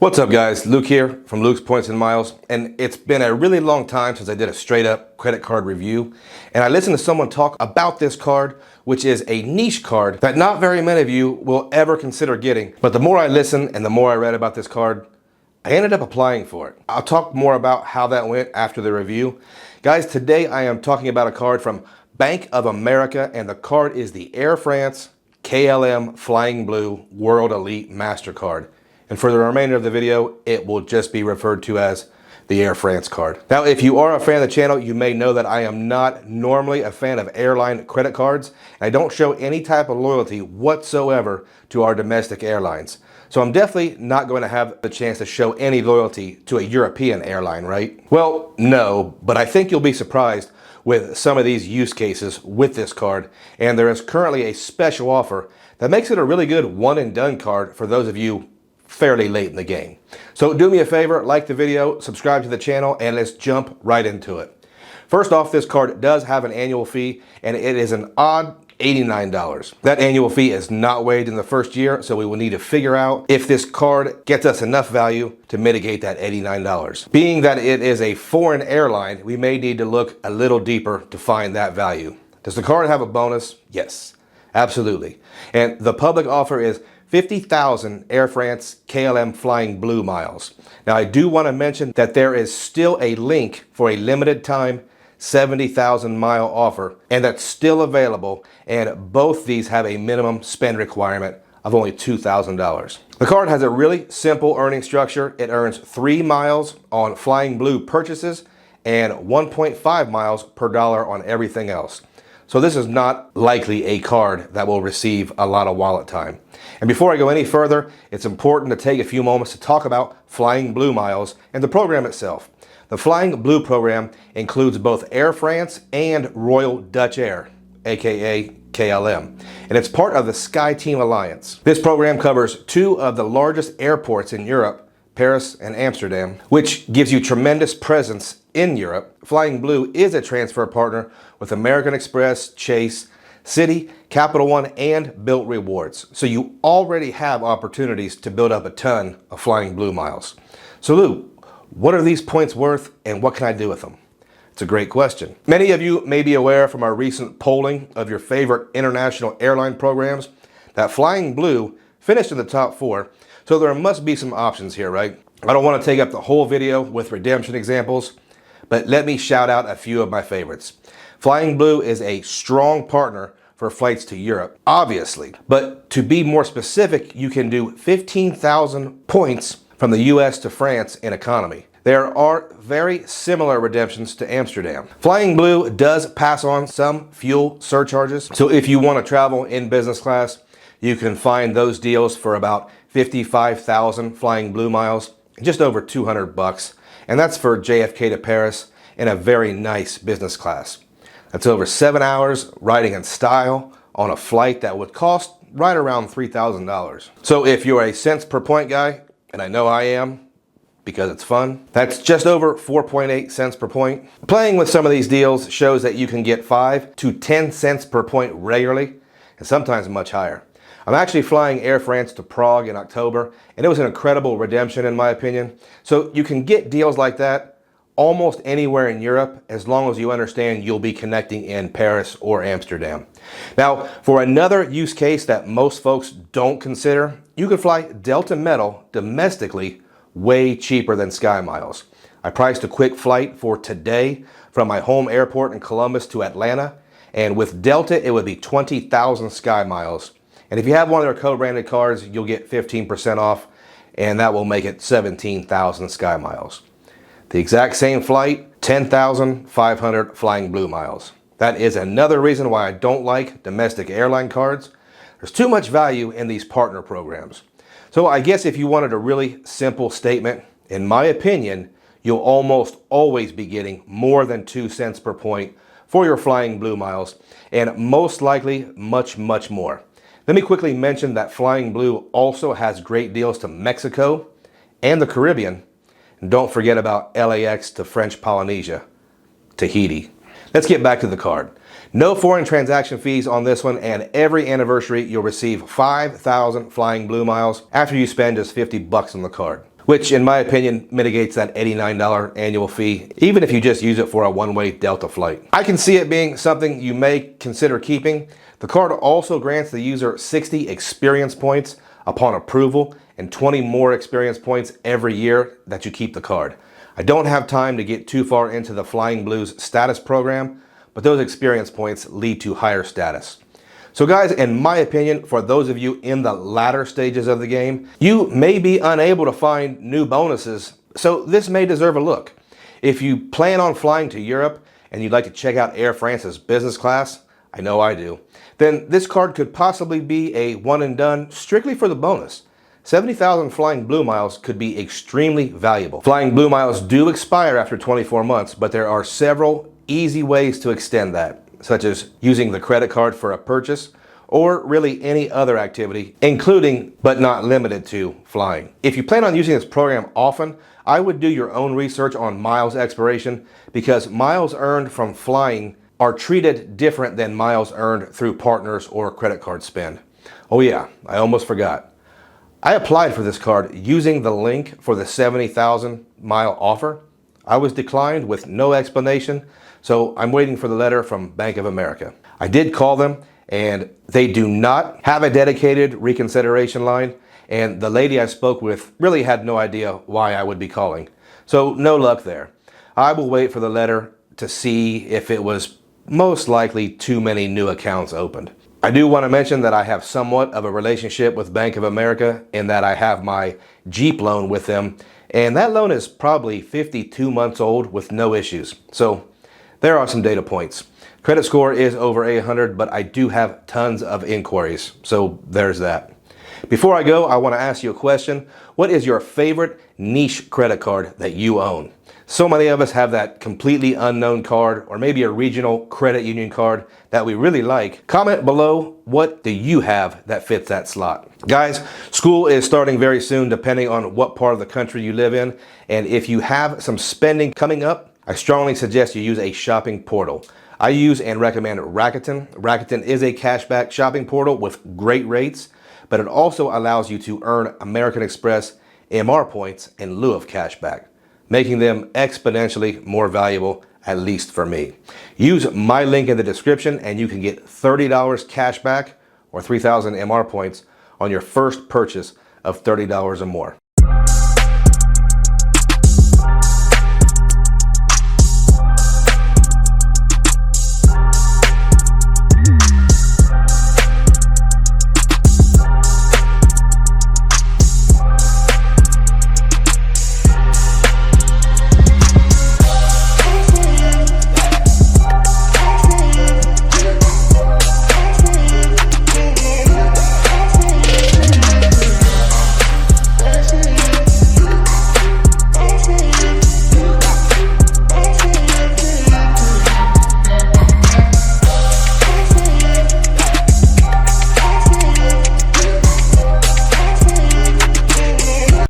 What's up guys, Luke here from Luke's Points and Miles, and it's been a really long time since I did a straight up credit card review, and I listened to someone talk about this card, which is a niche card that not very many of you will ever consider getting. But the more I listened and the more I read about this card, I ended up applying for it. I'll talk more about how that went after the review. Guys, today I am talking about a card from Bank of America, and the card is the Air France KLM Flying Blue World Elite MasterCard. And for the remainder of the video, it will just be referred to as the Air France card. Now, if you are a fan of the channel, you may know that I am not normally a fan of airline credit cards. And I don't show any type of loyalty whatsoever to our domestic airlines. So I'm definitely not going to have the chance to show any loyalty to a European airline, right? Well, no, but I think you'll be surprised with some of these use cases with this card. And there is currently a special offer that makes it a really good one and done card for those of you fairly late in the game. So do me a favor, like the video, subscribe to the channel, and let's jump right into it. First off, this card does have an annual fee, and it is an odd $89. That annual fee is not waived in the first year, so we will need to figure out if this card gets us enough value to mitigate that $89. Being that it is a foreign airline, we may need to look a little deeper to find that value. Does the card have a bonus? Yes, absolutely. And the public offer is 50,000 Air France KLM Flying Blue miles. Now, I do want to mention that there is still a link for a limited time 70,000 mile offer, and that's still available, and both these have a minimum spend requirement of only $2,000. The card has a really simple earning structure. It earns 3 miles on Flying Blue purchases and 1.5 miles per dollar on everything else. So this is not likely a card that will receive a lot of wallet time. And before I go any further, it's important to take a few moments to talk about Flying Blue miles and the program itself. The Flying Blue program includes both Air France and Royal Dutch Air, aka KLM, and it's part of the SkyTeam Alliance. This program covers 2 of the largest airports in Europe, Paris and Amsterdam, which gives you tremendous presence in Europe. Flying Blue is a transfer partner with American Express, Chase, Citi, Capital One, and Bilt Rewards. So you already have opportunities to build up a ton of Flying Blue miles. So Lou, what are these points worth and what can I do with them? It's a great question. Many of you may be aware from our recent polling of your favorite international airline programs that Flying Blue finished in the top 4. So there must be some options here, right? I don't want to take up the whole video with redemption examples, but let me shout out a few of my favorites. Flying Blue is a strong partner for flights to Europe, obviously. But to be more specific, you can do 15,000 points from the US to France in economy. There are very similar redemptions to Amsterdam. Flying Blue does pass on some fuel surcharges. So if you want to travel in business class, you can find those deals for about 55,000 Flying Blue miles, just over 200 bucks. And that's for JFK to Paris in a very nice business class. That's over 7 hours riding in style on a flight that would cost right around $3,000. So if you're a cents per point guy, and I know I am because it's fun, that's just over 4.8 cents per point. Playing with some of these deals shows that you can get 5 to 10 cents per point regularly, and sometimes much higher. I'm actually flying Air France to Prague in October, and it was an incredible redemption in my opinion. So you can get deals like that almost anywhere in Europe as long as you understand you'll be connecting in Paris or Amsterdam. Now, for another use case that most folks don't consider, you can fly Delta Metal domestically way cheaper than Sky Miles. I priced a quick flight for today from my home airport in Columbus to Atlanta, and with Delta it would be 20,000 Sky Miles. And if you have one of their co-branded cards, you'll get 15% off, and that will make it 17,000 Sky Miles. The exact same flight, 10,500 Flying Blue miles. That is another reason why I don't like domestic airline cards. There's too much value in these partner programs. So I guess if you wanted a really simple statement, in my opinion, you'll almost always be getting more than 2 cents per point for your Flying Blue miles, and most likely much, much more. Let me quickly mention that Flying Blue also has great deals to Mexico and the Caribbean. And don't forget about LAX to French Polynesia, Tahiti. Let's get back to the card. No foreign transaction fees on this one, and every anniversary you'll receive 5,000 Flying Blue miles after you spend just 50 bucks on the card. which in my opinion mitigates that $89 annual fee, even if you just use it for a one-way Delta flight. I can see it being something you may consider keeping. The card also grants the user 60 experience points upon approval and 20 more experience points every year that you keep the card. I don't have time to get too far into the Flying Blues status program, but those experience points lead to higher status. So guys, in my opinion, for those of you in the latter stages of the game, you may be unable to find new bonuses, so this may deserve a look. If you plan on flying to Europe and you'd like to check out Air France's business class, I know I do, then this card could possibly be a one and done strictly for the bonus. 70,000 Flying Blue miles could be extremely valuable. Flying Blue miles do expire after 24 months, but there are several easy ways to extend that, such as using the credit card for a purchase or really any other activity, including but not limited to flying. If you plan on using this program often, I would do your own research on miles expiration, because miles earned from flying are treated different than miles earned through partners or credit card spend. Oh yeah, I almost forgot. I applied for this card using the link for the 70,000 mile offer. I was declined with no explanation, so I'm waiting for the letter from Bank of America. I did call them, and they do not have a dedicated reconsideration line, and the lady I spoke with really had no idea why I would be calling. So no luck there. I will wait for the letter to see if it was most likely too many new accounts opened. I do want to mention that I have somewhat of a relationship with Bank of America in that I have my Jeep loan with them, and that loan is probably 52 months old with no issues. So there are some data points. Credit score is over 800, but I do have tons of inquiries, so there's that. Before I go, I want to ask you a question. What is your favorite niche credit card that you own? So many of us have that completely unknown card, or maybe a regional credit union card that we really like. Comment below, what do you have that fits that slot? Guys, school is starting very soon depending on what part of the country you live in. And if you have some spending coming up, I strongly suggest you use a shopping portal. I use and recommend Rakuten. Rakuten is a cashback shopping portal with great rates, but it also allows you to earn American Express MR points in lieu of cashback, making them exponentially more valuable, at least for me. Use my link in the description and you can get $30 cash back or 3,000 MR points on your first purchase of $30 or more.